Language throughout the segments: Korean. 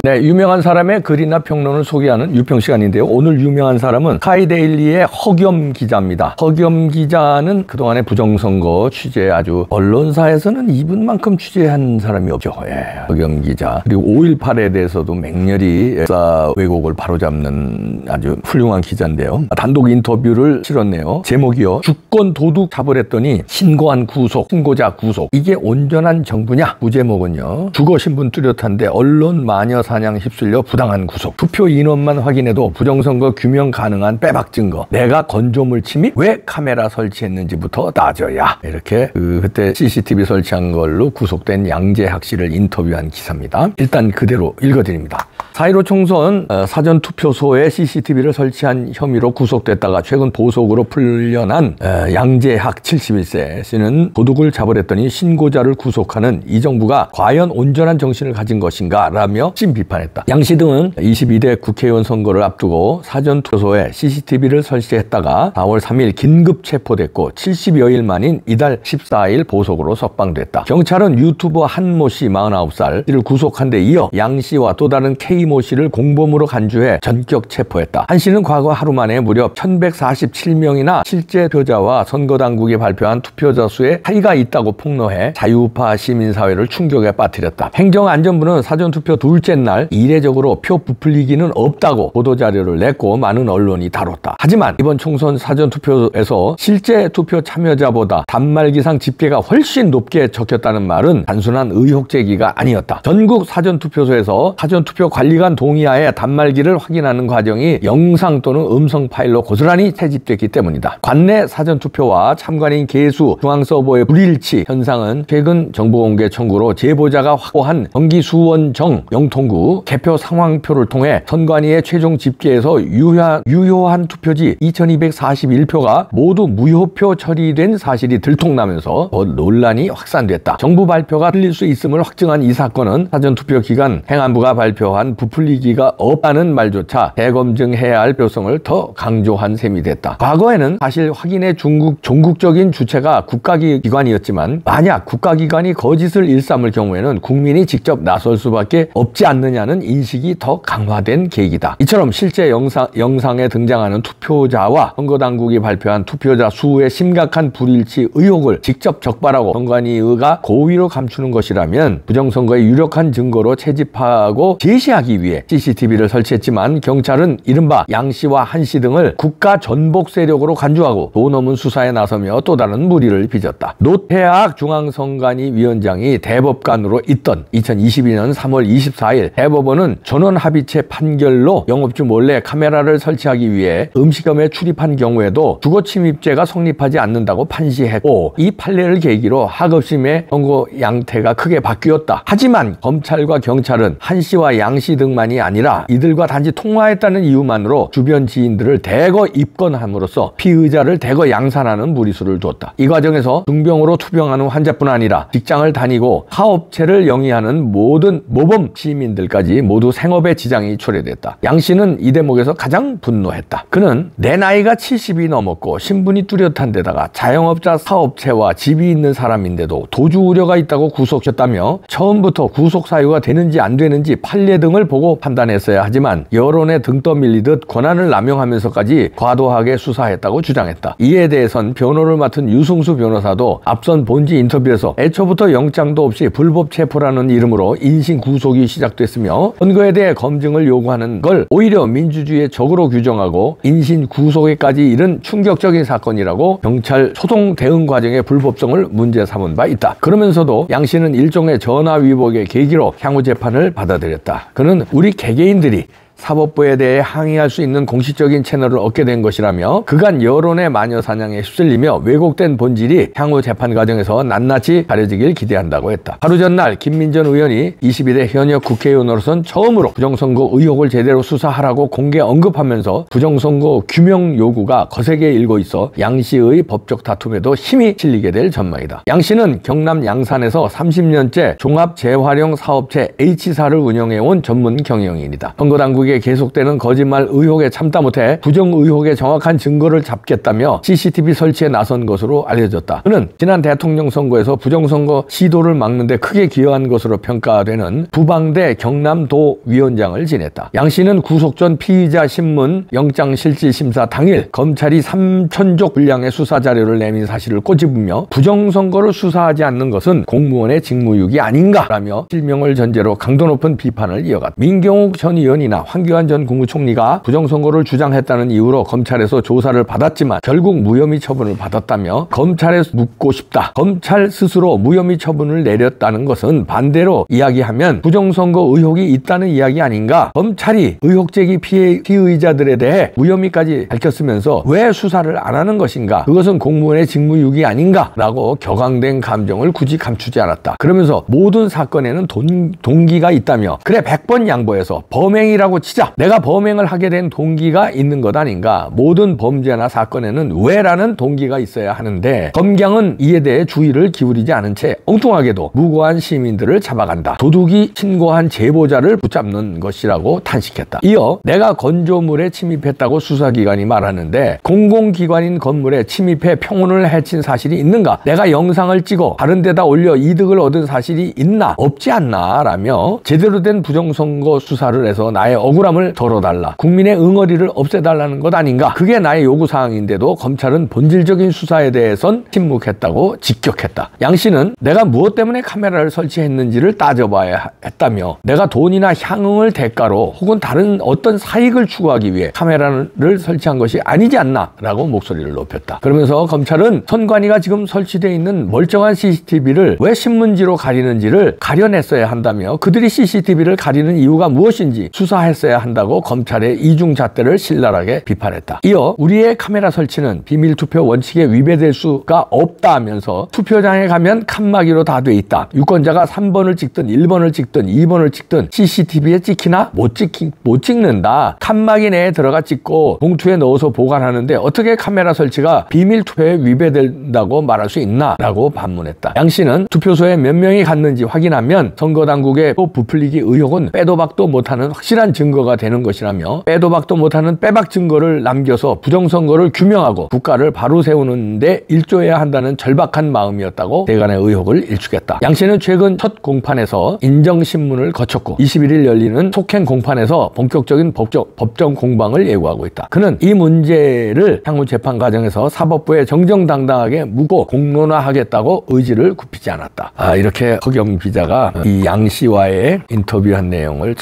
네, 유명한 사람의 글이나 평론을 소개하는 유평 시간인데요. 오늘 유명한 사람은 스카이데일리의 허겸 기자입니다. 허겸 기자는 그동안의 부정선거 취재 아주 언론사에서는 이분만큼 취재한 사람이 없죠. 허겸 기자. 그리고 5.18에 대해서도 맹렬히 역사 왜곡을 바로잡는 아주 훌륭한 기자인데요. 단독 인터뷰를 실었네요. 제목이요. 주권 도둑 잡으랬더니 신고한 구속, 신고자 구속. 이게 온전한 정부냐? 부제목은요. 주거 신분 뚜렷한데 언론 마녀 사냥 휩쓸려 부당한 구속. 투표 인원만 확인해도 부정선거 규명 가능한 빼박 증거. 내가 건조물 침입? 왜 카메라 설치했는지부터 따져야. 이렇게 그때 CCTV 설치한 걸로 구속된 양재학 씨를 인터뷰한 기사입니다. 일단 그대로 읽어드립니다. 4.15 총선 사전투표소에 CCTV를 설치한 혐의로 구속됐다가 최근 보석으로 풀려난 양재학 71세 씨는 도둑을 잡으랬더니 신고자를 구속하는 이 정부가 과연 온전한 정신을 가진 것인가 라며 비판했다. 양 씨 등은 22대 국회의원 선거를 앞두고 사전투표소에 CCTV를 설치했다가 4월 3일 긴급 체포됐고 70여일 만인 이달 14일 보석으로 석방됐다. 경찰은 유튜버 한모 씨 49살을 구속한 데 이어 양 씨와 또 다른 K모 씨를 공범으로 간주해 전격 체포했다. 한 씨는 과거 하루 만에 무려 1147명이나 실제 표자와 선거당국이 발표한 투표자 수에 차이가 있다고 폭로해 자유파 시민사회를 충격에 빠뜨렸다. 행정안전부는 사전투표 둘째 날 이례적으로 표 부풀리기는 없다고 보도자료를 냈고 많은 언론이 다뤘다. 하지만 이번 총선 사전투표에서 실제 투표 참여자보다 단말기상 집계가 훨씬 높게 적혔다는 말은 단순한 의혹 제기가 아니었다. 전국 사전투표소에서 사전투표 관리관 동의하에 단말기를 확인하는 과정이 영상 또는 음성 파일로 고스란히 채집됐기 때문이다. 관내 사전투표와 참관인 개수, 중앙서버의 불일치 현상은 최근 정보공개 청구로 제보자가 확보한 경기수원정 영통구 개표 상황표를 통해 선관위의 최종 집계에서 유효한 투표지 2241표가 모두 무효표 처리된 사실이 들통나면서 논란이 확산됐다. 정부 발표가 틀릴 수 있음을 확증한 이 사건은 사전투표 기간 행안부가 발표한 부풀리기가 없다는 말조차 재검증해야 할 필요성을 더 강조한 셈이 됐다. 과거에는 사실 확인의 종국적인 주체가 국가기관이었지만 만약 국가기관이 거짓을 일삼을 경우에는 국민이 직접 나설 수밖에 없지 않느냐는 인식이 더 강화된 계기다. 이처럼 실제 영상에 등장하는 투표자와 선거당국이 발표한 투표자 수의 심각한 불일치 의혹을 직접 적발하고 선관위가 고의로 감추는 것이라면 부정선거의 유력한 증거로 채집하고 제시하기 위해 CCTV를 설치했지만 경찰은 이른바 양 씨와 한 씨 등을 국가 전복 세력으로 간주하고 도 넘은 수사에 나서며 또 다른 무리를 빚었다. 노태학 중앙선관위 위원장이 대법관으로 있던 2022년 3월 24일 대법원은 전원합의체 판결로 영업주 몰래 카메라를 설치하기 위해 음식점에 출입한 경우에도 주거침입죄가 성립하지 않는다고 판시했고 이 판례를 계기로 하급심의 선고 양태가 크게 바뀌었다. 하지만 검찰과 경찰은 한 씨와 양 씨 등만이 아니라 이들과 단지 통화했다는 이유만으로 주변 지인들을 대거 입건함으로써 피의자를 대거 양산하는 무리수를 뒀다. 이 과정에서 중병으로 투병하는 환자뿐 아니라 직장을 다니고 사업체를 영위하는 모든 모범 시민들까지 모두 생업에 지장이 초래됐다. 양 씨는 이 대목에서 가장 분노했다. 그는 내 나이가 70이 넘었고 신분이 뚜렷한 데다가 자영업자 사업체와 집이 있는 사람인데도 도주 우려가 있다고 구속했다며 처음부터 구속 사유가 되는지 안 되는지 판례 등을 보고 판단했어야 하지만 여론에 등 떠밀리듯 권한을 남용하면서까지 과도하게 수사했다고 주장했다. 이에 대해선 변호를 맡은 유승수 변호사도 앞선 본지 인터뷰에서 애초부터 영장도 없이 불법 체포라는 이름으로 인신 구속이 시작됐으며 선거에 대해 검증을 요구하는 걸 오히려 민주주의의 적으로 규정하고 인신 구속에까지 이른 충격적인 사건이라고 경찰 소송 대응 과정의 불법성을 문제 삼은 바 있다. 그러면서도 양 씨는 일종의 전화위복의 계기로 향후 재판을 받아들였다. 그는 우리 개개인들이 사법부에 대해 항의할 수 있는 공식적인 채널을 얻게 된 것이라며 그간 여론의 마녀 사냥에 휩쓸리며 왜곡된 본질이 향후 재판 과정에서 낱낱이 가려지길 기대한다고 했다. 하루 전날 김민전 의원이 22대 현역 국회의원으로선 처음으로 부정선거 의혹을 제대로 수사하라고 공개 언급하면서 부정선거 규명 요구가 거세게 일고 있어 양 씨의 법적 다툼에도 힘이 실리게 될 전망이다. 양 씨는 경남 양산에서 30년째 종합재활용 사업체 H사를 운영해온 전문 경영인이다. 선거당국이 대한민국에 계속되는 거짓말 의혹에 참다 못해 부정 의혹의 정확한 증거를 잡겠다며 CCTV 설치에 나선 것으로 알려졌다. 그는 지난 대통령 선거에서 부정선거 시도를 막는데 크게 기여한 것으로 평가되는 부방대 경남도 위원장을 지냈다. 양 씨는 구속 전 피의자 신문 영장실질심사 당일 검찰이 3천족 분량의 수사 자료를 내민 사실을 꼬집으며 부정선거를 수사하지 않는 것은 공무원의 직무유기 아닌가라며 실명을 전제로 강도 높은 비판을 이어갔다. 민경욱 전 의원이나 황교안 전 국무총리가 부정선거를 주장했다는 이유로 검찰에서 조사를 받았지만 결국 무혐의 처분을 받았다며 검찰에 묻고 싶다. 검찰 스스로 무혐의 처분을 내렸다는 것은 반대로 이야기하면 부정선거 의혹이 있다는 이야기 아닌가? 검찰이 의혹 제기 피의자들에 대해 무혐의까지 밝혔으면서 왜 수사를 안 하는 것인가? 그것은 공무원의 직무유기 아닌가? 라고 격앙된 감정을 굳이 감추지 않았다. 그러면서 모든 사건에는 동기가 있다며 그래 100번 양보해서 범행이라고 치자. 내가 범행을 하게 된 동기가 있는 것 아닌가? 모든 범죄나 사건에는 왜라는 동기가 있어야 하는데 검경은 이에 대해 주의를 기울이지 않은 채 엉뚱하게도 무고한 시민들을 잡아간다. 도둑이 신고한 제보자를 붙잡는 것이라고 탄식했다. 이어 내가 건조물에 침입했다고 수사기관이 말하는데 공공기관인 건물에 침입해 평온을 해친 사실이 있는가? 내가 영상을 찍어 다른 데다 올려 이득을 얻은 사실이 있나? 없지 않나? 라며 제대로 된 부정선거 수사를 해서 나의 억울함을 덜어달라. 국민의 응어리를 없애달라는 것 아닌가? 그게 나의 요구사항인데도 검찰은 본질적인 수사에 대해선 침묵했다고 직격했다. 양 씨는 내가 무엇 때문에 카메라를 설치했는지를 따져봐야 했다며 내가 돈이나 향응을 대가로 혹은 다른 어떤 사익을 추구하기 위해 카메라를 설치한 것이 아니지 않나? 라고 목소리를 높였다. 그러면서 검찰은 선관위가 지금 설치되어 있는 멀쩡한 CCTV를 왜 신문지로 가리는지를 가려냈어야 한다며 그들이 CCTV를 가리는 이유가 무엇인지 수사했어야 한다고 검찰의 이중잣대를 신랄하게 비판했다. 이어 우리의 카메라 설치는 비밀투표 원칙에 위배될 수가 없다 하면서 투표장에 가면 칸막이로 다 돼 있다. 유권자가 3번을 찍든 1번을 찍든 2번을 찍든 CCTV에 찍히나 못 찍는다. 칸막이 내에 들어가 찍고 봉투에 넣어서 보관하는데 어떻게 카메라 설치가 비밀투표에 위배된다고 말할 수 있나? 라고 반문했다. 양 씨는 투표소에 몇 명이 갔는지 확인하면 선거당국의 부풀리기 의혹은 빼도 박도 못하는 확실한 증거가 되는 것이라며 빼도 박도 못하는 빼박 증거를 남겨서 부정선거를 규명하고 국가를 바로 세우는데 일조해야 한다는 절박한 마음이었다고 대간의 의혹을 일축했다. 양 씨는 최근 첫 공판에서 인정신문을 거쳤고 21일 열리는 속행 공판에서 본격적인 법정 공방을 예고하고 있다. 그는 이 문제를 향후 재판 과정에서 사법부에 정정당당하게 묻고 공론화하겠다고 의지를 굽히지 않았다. 이렇게 허겸 기자가 이 양 씨와의 인터뷰한 내용을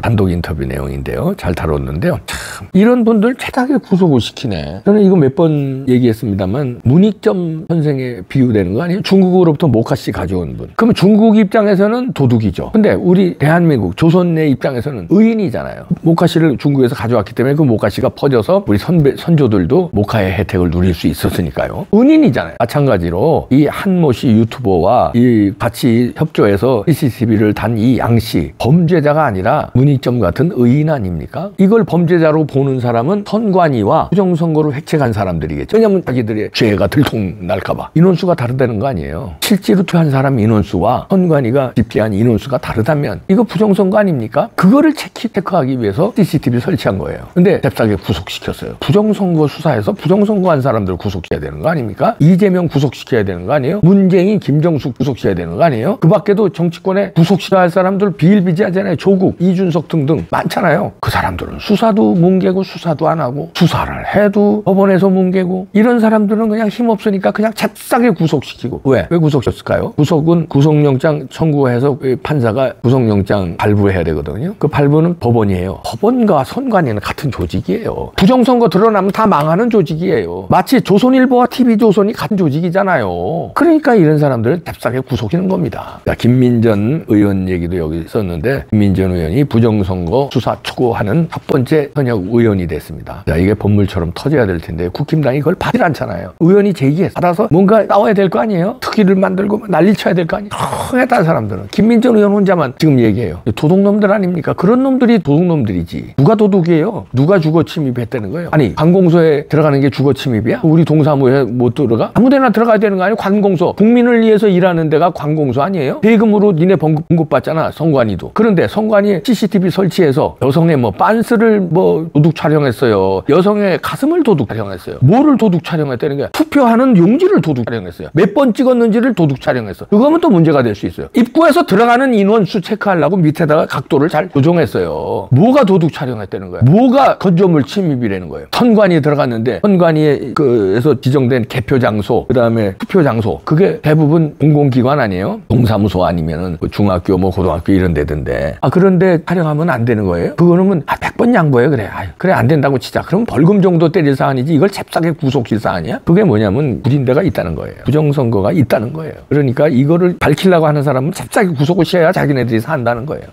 단독 인터뷰 내용인데요. 잘 다뤘는데요. 참 이런 분들 최악의 구속을 시키네. 저는 이거 몇 번 얘기했습니다만 문익점 선생에 비유되는 거 아니에요? 중국으로부터 모카씨 가져온 분. 그러면 중국 입장에서는 도둑이죠. 근데 우리 대한민국 조선의 입장에서는 의인이잖아요. 모카씨를 중국에서 가져왔기 때문에 그 모카씨가 퍼져서 우리 선조들도 모카의 혜택을 누릴 수 있었으니까요. 은인이잖아요. 마찬가지로 이 한모 씨 유튜버와 이 같이 협조해서 CCTV를 단 이 양 씨 범죄자가 아니라 문익점 같은 의인 아닙니까? 이걸 범죄자로 보는 사람은 선관위와 부정선거를 획책한 사람들이겠죠. 왜냐하면 자기들의 죄가 들통날까봐. 인원수가 다르다는 거 아니에요. 실제로 투표한 사람 인원수와 선관위가 집계한 인원수가 다르다면 이거 부정선거 아닙니까? 그거를 체크하기 위해서 CCTV 설치한 거예요. 근데 잽싸게 구속시켰어요. 부정선거 수사에서 부정선거한 사람들 구속시켜야 되는 거 아닙니까? 이재명 구속시켜야 되는 거 아니에요? 문재인, 김정숙 구속시켜야 되는 거 아니에요? 그 밖에도 정치권에 구속시켜야 할 사람들 비일비재하잖아요. 조국, 이준석 등등 많잖아요. 그 사람들은 수사도 뭉개고 수사도 안 하고 수사를 해도 법원에서 뭉개고 이런 사람들은 그냥 힘없으니까 그냥 잽싸게 구속시키고 왜 구속시켰을까요? 구속은 구속영장 청구해서 판사가 구속영장 발부해야 되거든요. 그 발부는 법원이에요. 법원과 선관위는 같은 조직이에요. 부정선거 드러나면 다 망하는 조직이에요. 마치 조선일보와 TV조선이 같은 조직이잖아요. 그러니까 이런 사람들을 잽싸게 구속시키는 겁니다. 김민전 의원 얘기도 여기 있었는데 김민전 의원이 부정선거 수사 추구하는 첫 번째 현역 의원이 됐습니다. 자, 이게 법물처럼 터져야 될 텐데 국힘당이 그걸 받질 않잖아요. 의원이 제기해서 받아서 뭔가 싸워야 될 거 아니에요? 특위를 만들고 난리 쳐야 될 거 아니에요? 통했다는 사람들은 김민전 의원 혼자만 지금 얘기해요. 도둑놈들 아닙니까? 그런 놈들이 도둑놈들이지. 누가 도둑이에요? 누가 주거 침입했다는 거예요? 아니 관공서에 들어가는 게 주거 침입이야? 우리 동사무소에 못 들어가? 아무데나 들어가야 되는 거 아니에요? 관공서. 국민을 위해서 일하는 데가 관공서 아니에요? 대금으로 니네 봉급받잖아. 선관위도. 그런데 선관위에 CCTV 설치해서 여성의 뭐 빤스를 뭐 도둑 촬영했어요. 여성의 가슴을 도둑 촬영했어요. 뭐를 도둑 촬영했다는 게 투표하는 용지를 도둑 촬영했어요. 몇 번 찍었는지를 도둑 촬영했어. 그거면 또 문제가 될 수 있어요. 입구에서 들어가는 인원수 체크하려고 밑에다가 각도를 잘 조정했어요. 뭐가 도둑 촬영했다는 거야? 뭐가 건조물 침입이라는 거예요? 선관위에 들어갔는데 선관위에서 지정된 개표 장소, 그다음에 투표 장소, 그게 대부분 공공기관 아니에요? 동사무소 아니면은 중학교 뭐 고등학교 이런 데던데. 그런데 촬영하면 안 되는 거예요? 그거는 100번 양보해. 그래. 그래 안 된다고 치자. 그럼 벌금 정도 때릴 사안이지 이걸 잽싸게 구속실 사안이야? 그게 뭐냐면 구린데가 있다는 거예요. 부정선거가 있다는 거예요. 그러니까 이거를 밝히려고 하는 사람은 잽싸게 구속을 시켜야 자기네들이 산다는 거예요.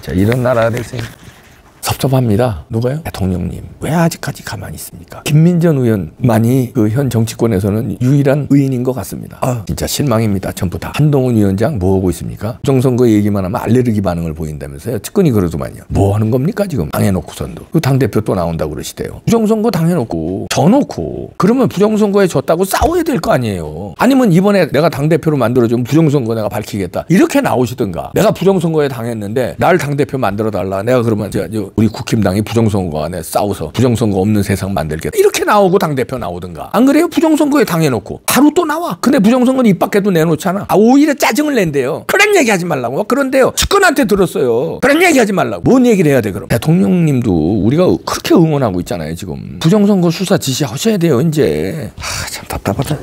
자, 이런 나라가 됐으니까 섭섭합니다. 누가요? 대통령님. 왜 아직까지 가만히 있습니까? 김민전 의원만이 그 현 정치권에서는 유일한 의인인 것 같습니다. 진짜 실망입니다. 전부 다. 한동훈 위원장 뭐 하고 있습니까? 부정선거 얘기만 하면 알레르기 반응을 보인다면서요. 측근이 그러더만요. 뭐 하는 겁니까 지금? 당해놓고선도. 그 당대표 또 나온다고 그러시대요. 부정선거 당해놓고 져놓고 그러면 부정선거에 졌다고 싸워야 될 거 아니에요. 아니면 이번에 내가 당대표로 만들어주면 부정선거 내가 밝히겠다. 이렇게 나오시든가. 내가 부정선거에 당했는데 날 당대표 만들어달라. 내가 그러면 우리 국힘당이 부정선거 안에 싸워서 부정선거 없는 세상 만들겠다. 이렇게 나오고 당대표 나오든가. 안 그래요? 부정선거에 당해놓고 바로 또 나와. 근데 부정선거는 입 밖에도 내놓잖아. 오히려 짜증을 낸대요. 그런 얘기 하지 말라고. 그런데요. 측근한테 들었어요. 그런 얘기 하지 말라고. 뭔 얘기를 해야 돼 그럼? 대통령님도 우리가 그렇게 응원하고 있잖아요 지금. 부정선거 수사 지시하셔야 돼요 이제. 참 답답하다.